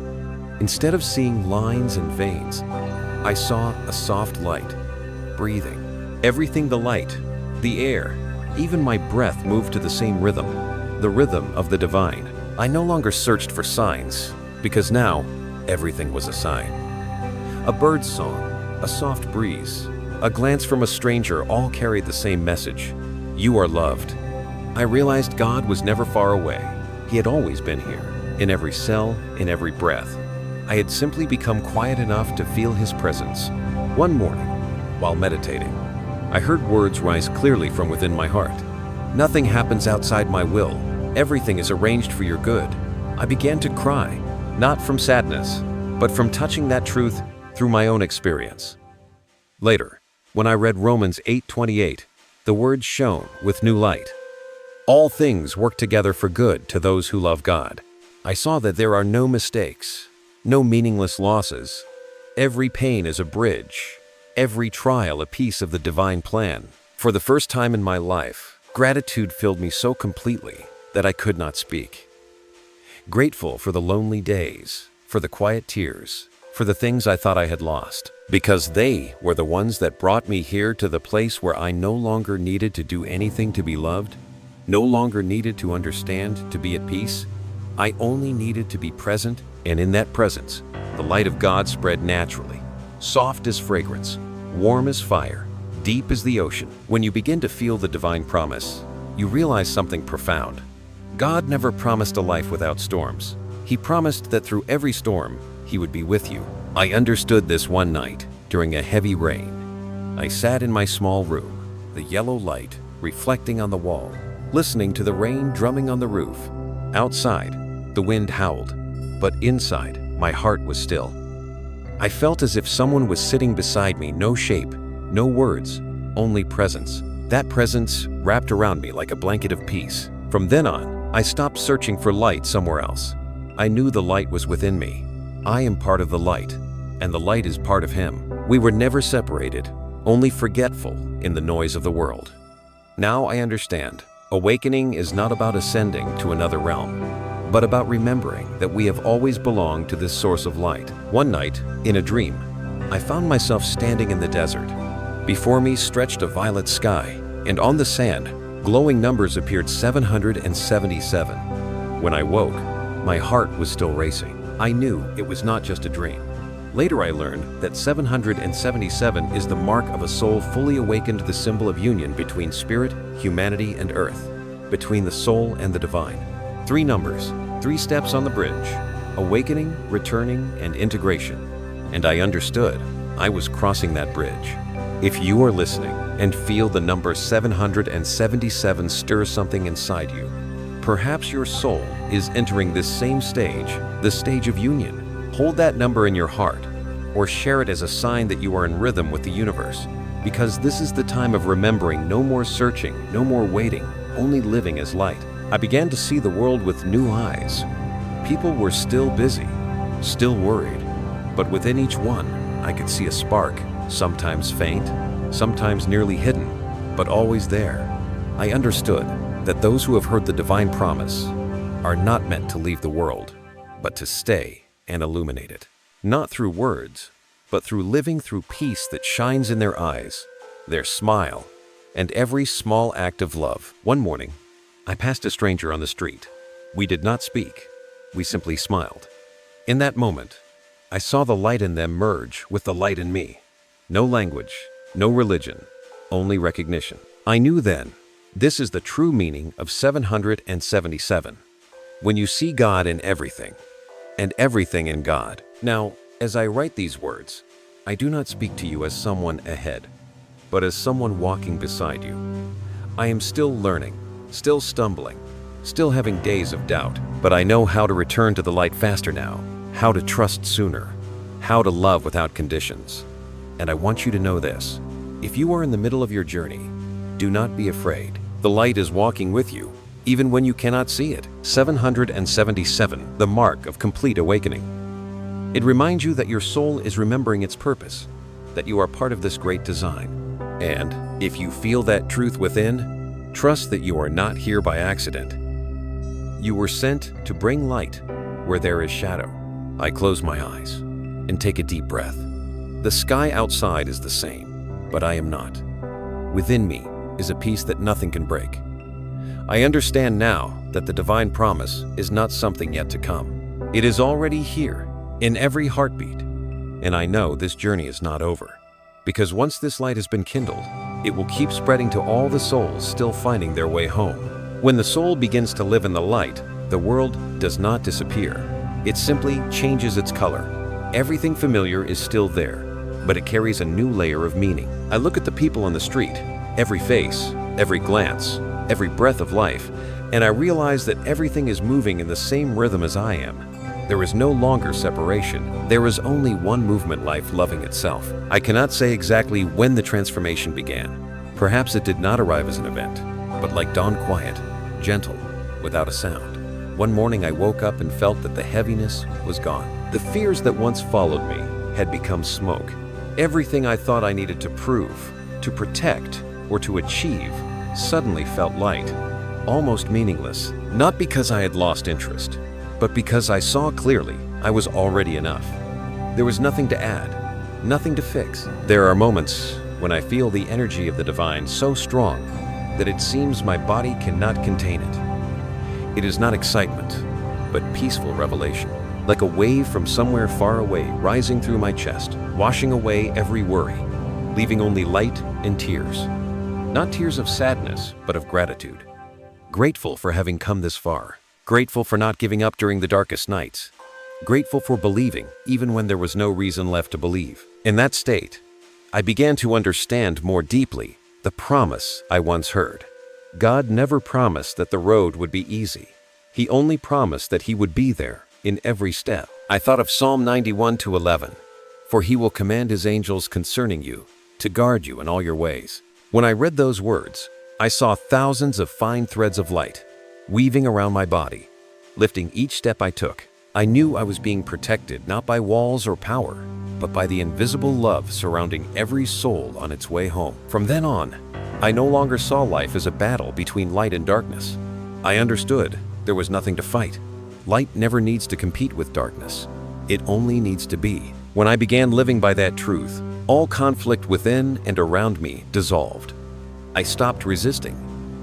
instead of seeing lines and veins, I saw a soft light, breathing. Everything, the light, the air, even my breath moved to the same rhythm, the rhythm of the divine. I no longer searched for signs, because now everything was a sign. A bird's song, a soft breeze, a glance from a stranger all carried the same message. You are loved. I realized God was never far away. He had always been here, in every cell, in every breath. I had simply become quiet enough to feel His presence. One morning, while meditating, I heard words rise clearly from within my heart. Nothing happens outside my will. Everything is arranged for your good. I began to cry, not from sadness, but from touching that truth through my own experience. Later, when I read Romans 8:28, the words shone with new light. All things work together for good to those who love God. I saw that there are no mistakes, no meaningless losses. Every pain is a bridge. Every trial a piece of the divine plan. For the first time in my life, gratitude filled me so completely that I could not speak. Grateful for the lonely days, for the quiet tears, for the things I thought I had lost, because they were the ones that brought me here to the place where I no longer needed to do anything to be loved, no longer needed to understand to be at peace. I only needed to be present, and in that presence, the light of God spread naturally, soft as fragrance, warm as fire, deep as the ocean. When you begin to feel the divine promise, you realize something profound. God never promised a life without storms. He promised that through every storm, He would be with you. I understood this one night during a heavy rain. I sat in my small room, the yellow light reflecting on the wall, listening to the rain drumming on the roof. Outside, the wind howled, but inside, my heart was still. I felt as if someone was sitting beside me, no shape, no words, only presence. That presence wrapped around me like a blanket of peace. From then on, I stopped searching for light somewhere else. I knew the light was within me. I am part of the light, and the light is part of Him. We were never separated, only forgetful in the noise of the world. Now I understand. Awakening is not about ascending to another realm, but about remembering that we have always belonged to this source of light. One night, in a dream, I found myself standing in the desert. Before me stretched a violet sky, and on the sand, Glowing numbers appeared 777. When I woke, my heart was still racing. I knew it was not just a dream. Later I learned that 777 is the mark of a soul fully awakened, the symbol of union between spirit, humanity, and earth, between the soul and the divine. 3 numbers, 3 steps on the bridge: awakening, returning, and integration. And I understood I was crossing that bridge. If you are listening and feel the number 777 stir something inside you, perhaps your soul is entering this same stage, the stage of union. Hold that number in your heart, or share it as a sign that you are in rhythm with the universe, because this is the time of remembering. No more searching, no more waiting, only living as light. I began to see the world with new eyes. People were still busy, still worried, but within each one, I could see a spark, sometimes faint, sometimes nearly hidden, but always there. I understood that those who have heard the divine promise are not meant to leave the world, but to stay and illuminate it. Not through words, but through living through peace that shines in their eyes, their smile, and every small act of love. One morning, I passed a stranger on the street. We did not speak. We simply smiled. In that moment, I saw the light in them merge with the light in me. No language, no religion, only recognition. I knew then, this is the true meaning of 777. When you see God in everything, and everything in God. Now, as I write these words, I do not speak to you as someone ahead, but as someone walking beside you. I am still learning, still stumbling, still having days of doubt, but I know how to return to the light faster now, how to trust sooner, how to love without conditions. And I want you to know this: if you are in the middle of your journey, do not be afraid. The light is walking with you, even when you cannot see it. 777, the mark of complete awakening. It reminds you that your soul is remembering its purpose, that you are part of this great design. And if you feel that truth within, trust that you are not here by accident. You were sent to bring light where there is shadow. I close my eyes and take a deep breath. The sky outside is the same, but I am not. Within me is a peace that nothing can break. I understand now that the divine promise is not something yet to come. It is already here, in every heartbeat. And I know this journey is not over, because once this light has been kindled, it will keep spreading to all the souls still finding their way home. When the soul begins to live in the light, the world does not disappear. It simply changes its color. Everything familiar is still there, but it carries a new layer of meaning. I look at the people on the street, every face, every glance, every breath of life, and I realize that everything is moving in the same rhythm as I am. There is no longer separation. There is only one movement, life loving itself. I cannot say exactly when the transformation began. Perhaps it did not arrive as an event, but like dawn, quiet, gentle, without a sound. One morning I woke up and felt that the heaviness was gone. The fears that once followed me had become smoke. Everything I thought I needed to prove, to protect, or to achieve suddenly felt light, almost meaningless. Not because I had lost interest, but because I saw clearly I was already enough. There was nothing to add, nothing to fix. There are moments when I feel the energy of the divine so strong that it seems my body cannot contain it. It is not excitement, but peaceful revelation, like a wave from somewhere far away rising through my chest, washing away every worry, leaving only light and tears. Not tears of sadness, but of gratitude. Grateful for having come this far. Grateful for not giving up during the darkest nights. Grateful for believing even when there was no reason left to believe. In that state, I began to understand more deeply the promise I once heard. God never promised that the road would be easy. He only promised that He would be there in every step. I thought of Psalm 91:11. For He will command His angels concerning you, to guard you in all your ways. When I read those words, I saw thousands of fine threads of light weaving around my body, lifting each step I took. I knew I was being protected not by walls or power, but by the invisible love surrounding every soul on its way home. From then on, I no longer saw life as a battle between light and darkness. I understood there was nothing to fight. Light never needs to compete with darkness. It only needs to be. When I began living by that truth, all conflict within and around me dissolved. I stopped resisting,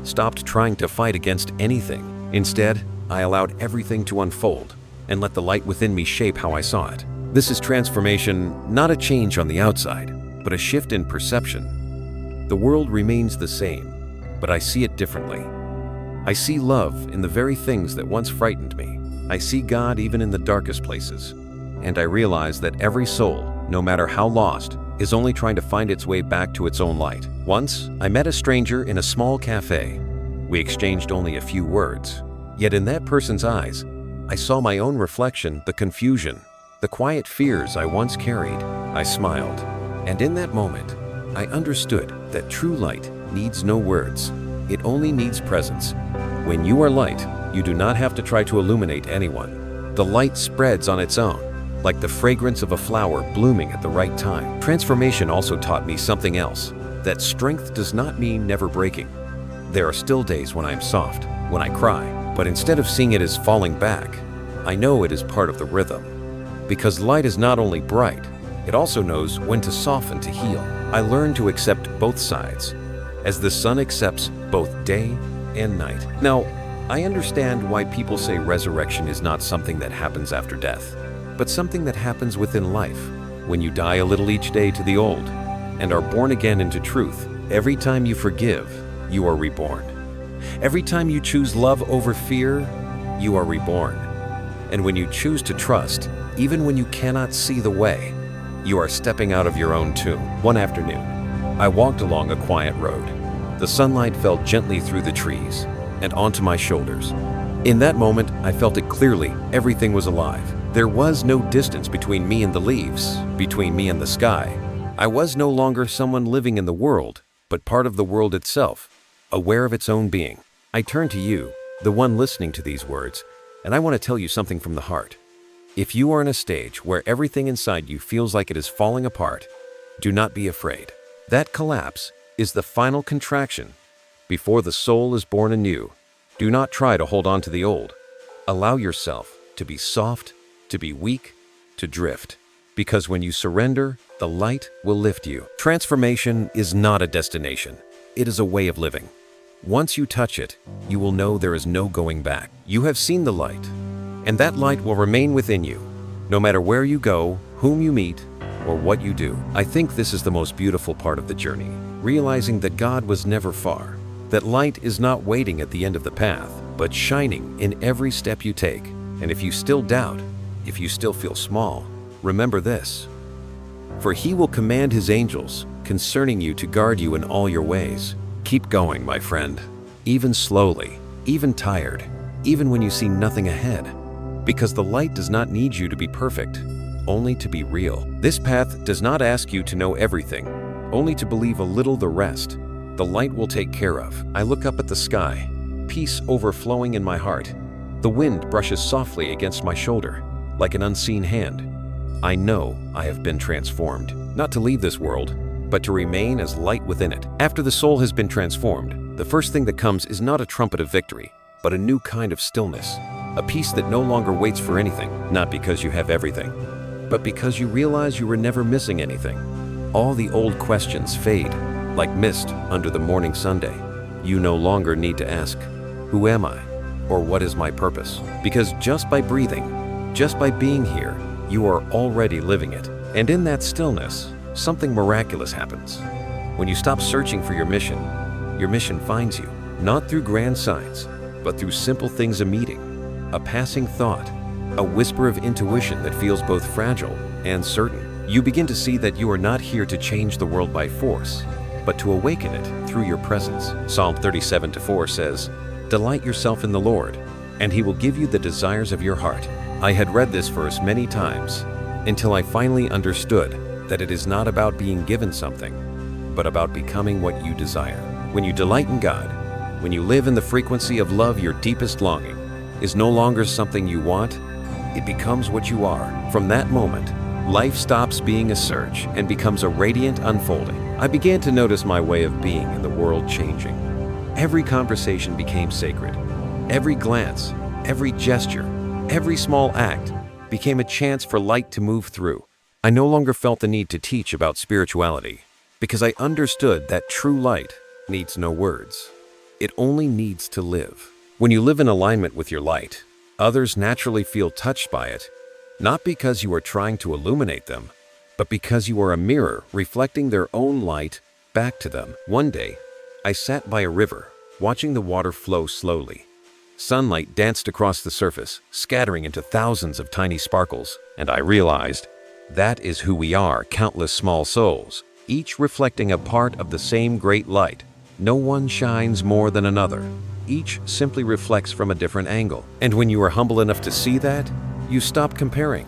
stopped trying to fight against anything. Instead, I allowed everything to unfold and let the light within me shape how I saw it. This is transformation, not a change on the outside, but a shift in perception. The world remains the same, but I see it differently. I see love in the very things that once frightened me. I see God even in the darkest places. And I realize that every soul, no matter how lost, is only trying to find its way back to its own light. Once, I met a stranger in a small cafe. We exchanged only a few words. Yet in that person's eyes, I saw my own reflection, the confusion, the quiet fears I once carried. I smiled, and in that moment, I understood that true light needs no words. It only needs presence. When you are light, you do not have to try to illuminate anyone. The light spreads on its own, like the fragrance of a flower blooming at the right time. Transformation also taught me something else, that strength does not mean never breaking. There are still days when I am soft, when I cry, but instead of seeing it as falling back, I know it is part of the rhythm. Because light is not only bright, it also knows when to soften to heal. I learned to accept both sides, as the sun accepts both day and night. Now, I understand why people say resurrection is not something that happens after death, but something that happens within life, when you die a little each day to the old, and are born again into truth. Every time you forgive, you are reborn. Every time you choose love over fear, you are reborn. And when you choose to trust, even when you cannot see the way, you are stepping out of your own tomb. One afternoon, I walked along a quiet road. The sunlight fell gently through the trees and onto my shoulders. In that moment, I felt it clearly. Everything was alive. There was no distance between me and the leaves, between me and the sky. I was no longer someone living in the world, but part of the world itself, aware of its own being. I turn to you, the one listening to these words, and I want to tell you something from the heart. If you are in a stage where everything inside you feels like it is falling apart, do not be afraid. That collapse is the final contraction before the soul is born anew. Do not try to hold on to the old. Allow yourself to be soft, to be weak, to drift. Because when you surrender, the light will lift you. Transformation is not a destination. It is a way of living. Once you touch it, you will know there is no going back. You have seen the light, and that light will remain within you, no matter where you go, whom you meet, or what you do. I think this is the most beautiful part of the journey, realizing that God was never far, that light is not waiting at the end of the path, but shining in every step you take. And if you still doubt, if you still feel small, remember this: for He will command His angels concerning you to guard you in all your ways. Keep going, my friend, even slowly, even tired, even when you see nothing ahead, because the light does not need you to be perfect, only to be real. This path does not ask you to know everything, only to believe a little the rest. The light will take care of. I look up at the sky, peace overflowing in my heart. The wind brushes softly against my shoulder, like an unseen hand. I know I have been transformed, not to leave this world, but to remain as light within it. After the soul has been transformed, the first thing that comes is not a trumpet of victory, but a new kind of stillness, a peace that no longer waits for anything, not because you have everything, but because you realize you were never missing anything. All the old questions fade, like mist under the morning Sunday. You no longer need to ask, who am I? Or what is my purpose? Because just by breathing, just by being here, you are already living it. And in that stillness, something miraculous happens. When you stop searching for your mission finds you, not through grand signs, but through simple things: a meeting, a passing thought, a whisper of intuition that feels both fragile and certain. You begin to see that you are not here to change the world by force, but to awaken it through your presence. Psalm 37:4 says, "Delight yourself in the Lord, and He will give you the desires of your heart." I had read this verse many times until I finally understood that it is not about being given something, but about becoming what you desire. When you delight in God, when you live in the frequency of love, your deepest longing is no longer something you want, it becomes what you are. From that moment, life stops being a search and becomes a radiant unfolding. I began to notice my way of being in the world changing. Every conversation became sacred. Every glance, every gesture, every small act became a chance for light to move through. I no longer felt the need to teach about spirituality because I understood that true light needs no words. It only needs to live. When you live in alignment with your light, others naturally feel touched by it, not because you are trying to illuminate them, but because you are a mirror reflecting their own light back to them. One day, I sat by a river, watching the water flow slowly. Sunlight danced across the surface, scattering into thousands of tiny sparkles, and I realized that is who we are, countless small souls, each reflecting a part of the same great light. No one shines more than another. Each simply reflects from a different angle. And when you are humble enough to see that, you stop comparing.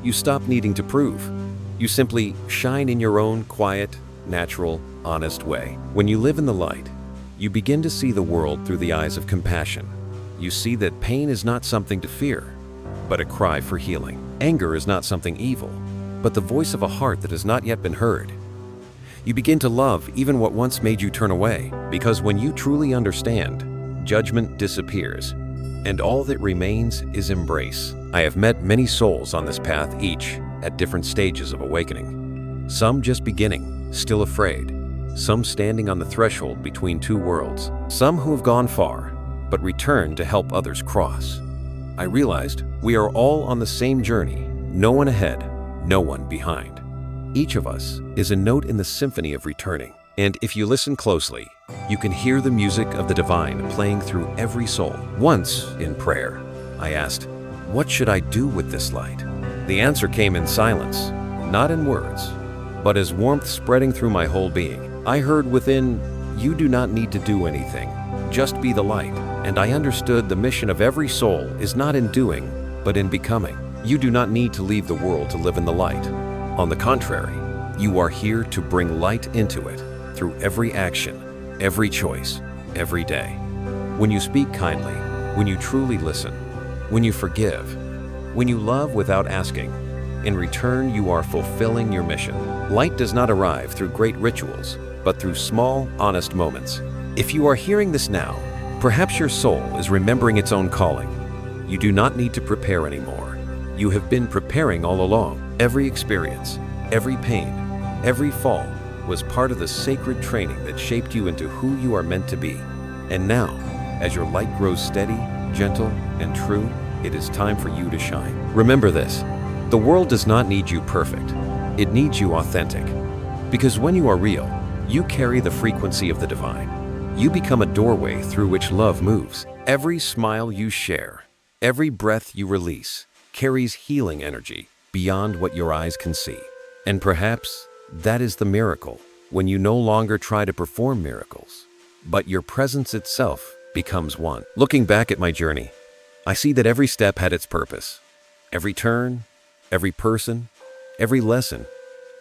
You stop needing to prove. You simply shine in your own quiet, natural, honest way. When you live in the light, you begin to see the world through the eyes of compassion. You see that pain is not something to fear, but a cry for healing. Anger is not something evil, but the voice of a heart that has not yet been heard. You begin to love even what once made you turn away, because when you truly understand, judgment disappears, and all that remains is embrace. I have met many souls on this path, each at different stages of awakening. Some just beginning, still afraid. Some standing on the threshold between two worlds. Some who have gone far, but returned to help others cross. I realized we are all on the same journey, no one ahead, no one behind. Each of us is a note in the symphony of returning, and if you listen closely, you can hear the music of the divine playing through every soul. Once, in prayer, I asked, "What should I do with this light?" The answer came in silence, not in words, but as warmth spreading through my whole being. I heard within, "You do not need to do anything, just be the light." And I understood the mission of every soul is not in doing, but in becoming. You do not need to leave the world to live in the light. On the contrary, you are here to bring light into it through every action, every choice, every day. When you speak kindly, when you truly listen, when you forgive, when you love without asking, in return you are fulfilling your mission. Light does not arrive through great rituals, but through small, honest moments. If you are hearing this now, perhaps your soul is remembering its own calling. You do not need to prepare anymore. You have been preparing all along. Every experience, every pain, every fall was part of the sacred training that shaped you into who you are meant to be. And now, as your light grows steady, gentle, and true, it is time for you to shine. Remember this, the world does not need you perfect. It needs you authentic. Because when you are real, you carry the frequency of the divine. You become a doorway through which love moves. Every smile you share, every breath you release, carries healing energy beyond what your eyes can see. And perhaps that is the miracle, when you no longer try to perform miracles, but your presence itself becomes one. Looking back at my journey, I see that every step had its purpose. Every turn, every person, every lesson,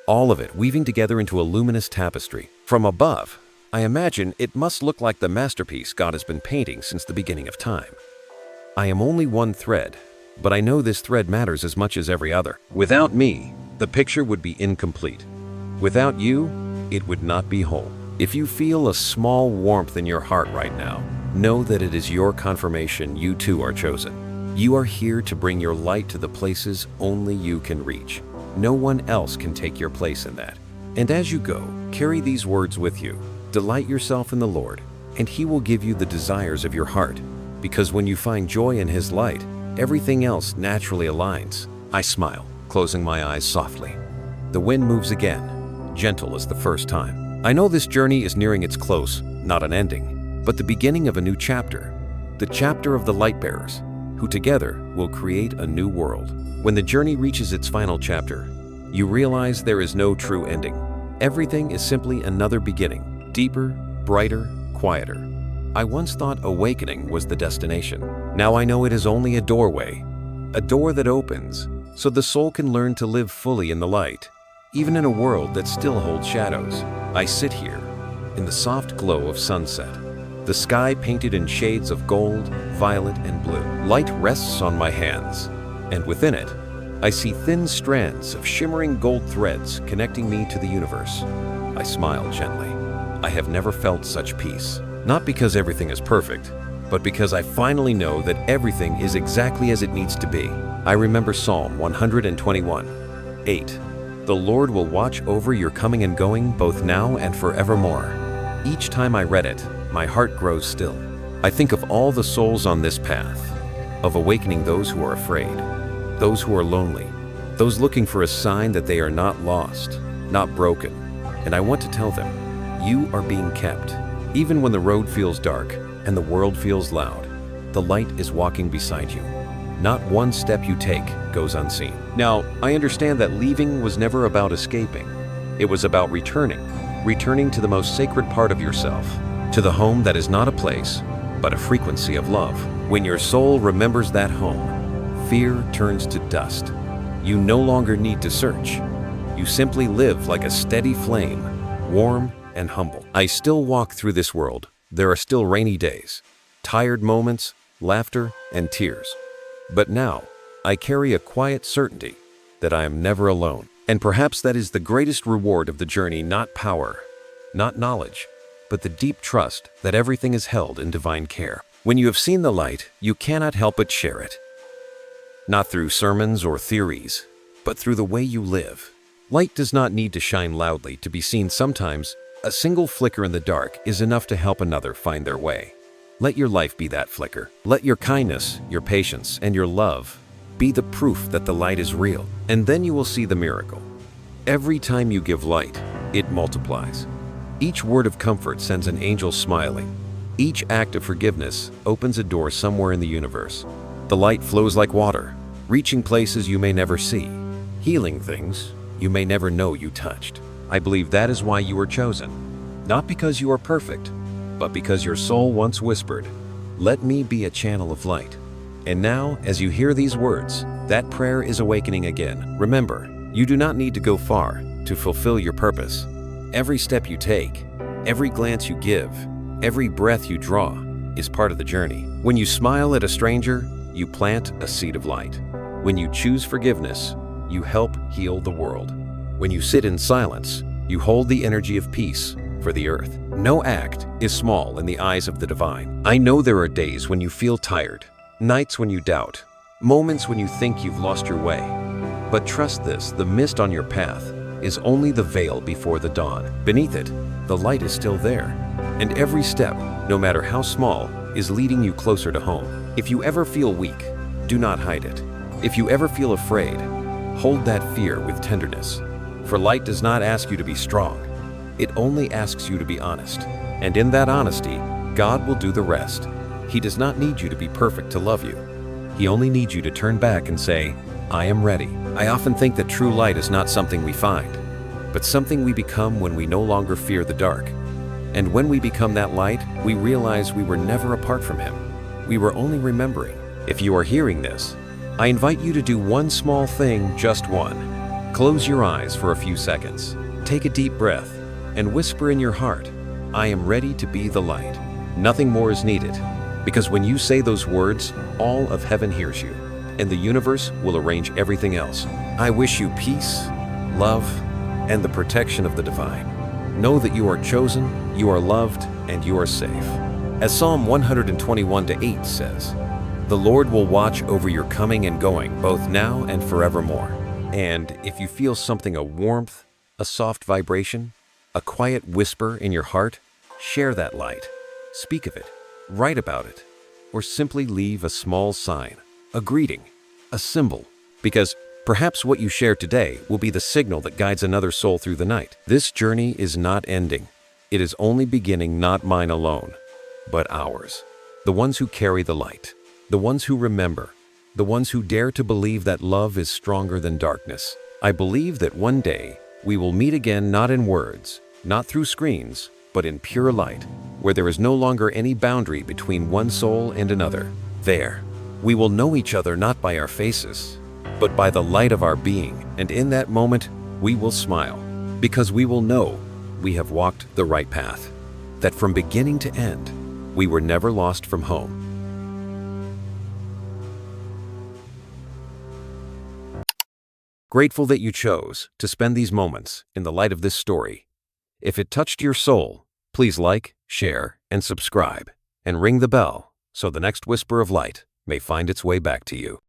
all of it weaving together into a luminous tapestry. From above, I imagine it must look like the masterpiece God has been painting since the beginning of time. I am only one thread, but I know this thread matters as much as every other. Without me, the picture would be incomplete. Without you, it would not be whole. If you feel a small warmth in your heart right now, know that it is your confirmation you too are chosen. You are here to bring your light to the places only you can reach. No one else can take your place in that. And as you go, carry these words with you. Delight yourself in the Lord, and He will give you the desires of your heart. Because when you find joy in His light, everything else naturally aligns. I smile, closing my eyes softly. The wind moves again, gentle as the first time. I know this journey is nearing its close, not an ending, but the beginning of a new chapter. The chapter of the Lightbearers, who together will create a new world. When the journey reaches its final chapter, you realize there is no true ending. Everything is simply another beginning, deeper, brighter, quieter. I once thought awakening was the destination. Now I know it is only a doorway, a door that opens, so the soul can learn to live fully in the light, even in a world that still holds shadows. I sit here, in the soft glow of sunset, the sky painted in shades of gold, violet, and blue. Light rests on my hands, and within it, I see thin strands of shimmering gold threads connecting me to the universe. I smile gently. I have never felt such peace. Not because everything is perfect, but because I finally know that everything is exactly as it needs to be. I remember Psalm 121:8. The Lord will watch over your coming and going both now and forevermore. Each time I read it, my heart grows still. I think of all the souls on this path, of awakening those who are afraid, those who are lonely, those looking for a sign that they are not lost, not broken. And I want to tell them, you are being kept. Even when the road feels dark and the world feels loud, the light is walking beside you. Not one step you take goes unseen. Now, I understand that leaving was never about escaping. It was about returning to the most sacred part of yourself, to the home that is not a place, but a frequency of love. When your soul remembers that home, fear turns to dust. You no longer need to search. You simply live like a steady flame, warm and humble. I still walk through this world. There are still rainy days, tired moments, laughter and tears. But now, I carry a quiet certainty that I am never alone. And perhaps that is the greatest reward of the journey, not power, not knowledge, but the deep trust that everything is held in divine care. When you have seen the light, you cannot help but share it. Not through sermons or theories, but through the way you live. Light does not need to shine loudly to be seen. Sometimes, a single flicker in the dark is enough to help another find their way. Let your life be that flicker. Let your kindness, your patience, and your love be the proof that the light is real. And then you will see the miracle. Every time you give light, it multiplies. Each word of comfort sends an angel smiling. Each act of forgiveness opens a door somewhere in the universe. The light flows like water, reaching places you may never see, healing things you may never know you touched. I believe that is why you were chosen. Not because you are perfect, but because your soul once whispered, "Let me be a channel of light." And now, as you hear these words, that prayer is awakening again. Remember, you do not need to go far to fulfill your purpose. Every step you take, every glance you give, every breath you draw is part of the journey. When you smile at a stranger, you plant a seed of light. When you choose forgiveness, you help heal the world. When you sit in silence, you hold the energy of peace for the earth. No act is small in the eyes of the divine. I know there are days when you feel tired, nights when you doubt, moments when you think you've lost your way. But trust this, the mist on your path is only the veil before the dawn. Beneath it, the light is still there. And every step, no matter how small, is leading you closer to home. If you ever feel weak, do not hide it. If you ever feel afraid, hold that fear with tenderness. For light does not ask you to be strong. It only asks you to be honest. And in that honesty, God will do the rest. He does not need you to be perfect to love you. He only needs you to turn back and say, "I am ready." I often think that true light is not something we find, but something we become when we no longer fear the dark. And when we become that light, we realize we were never apart from Him. We were only remembering. If you are hearing this, I invite you to do one small thing, just one. Close your eyes for a few seconds. Take a deep breath and whisper in your heart, "I am ready to be the light." Nothing more is needed, because when you say those words, all of heaven hears you, and the universe will arrange everything else. I wish you peace, love, and the protection of the divine. Know that you are chosen, you are loved, and you are safe. As Psalm 121:8 says, "The Lord will watch over your coming and going, both now and forevermore." And if you feel something, a warmth, a soft vibration, a quiet whisper in your heart, share that light. Speak of it, write about it, or simply leave a small sign, a greeting, a symbol, because perhaps what you share today will be the signal that guides another soul through the night. This journey is not ending. It is only beginning, not mine alone, but ours. The ones who carry the light, the ones who remember, the ones who dare to believe that love is stronger than darkness. I believe that one day we will meet again, not in words, not through screens, but in pure light, where there is no longer any boundary between one soul and another. There, we will know each other not by our faces, but by the light of our being, and in that moment, we will smile, because we will know we have walked the right path, that from beginning to end, we were never lost from home. Grateful that you chose to spend these moments in the light of this story. If it touched your soul, please like, share, and subscribe, and ring the bell so the next whisper of light may find its way back to you.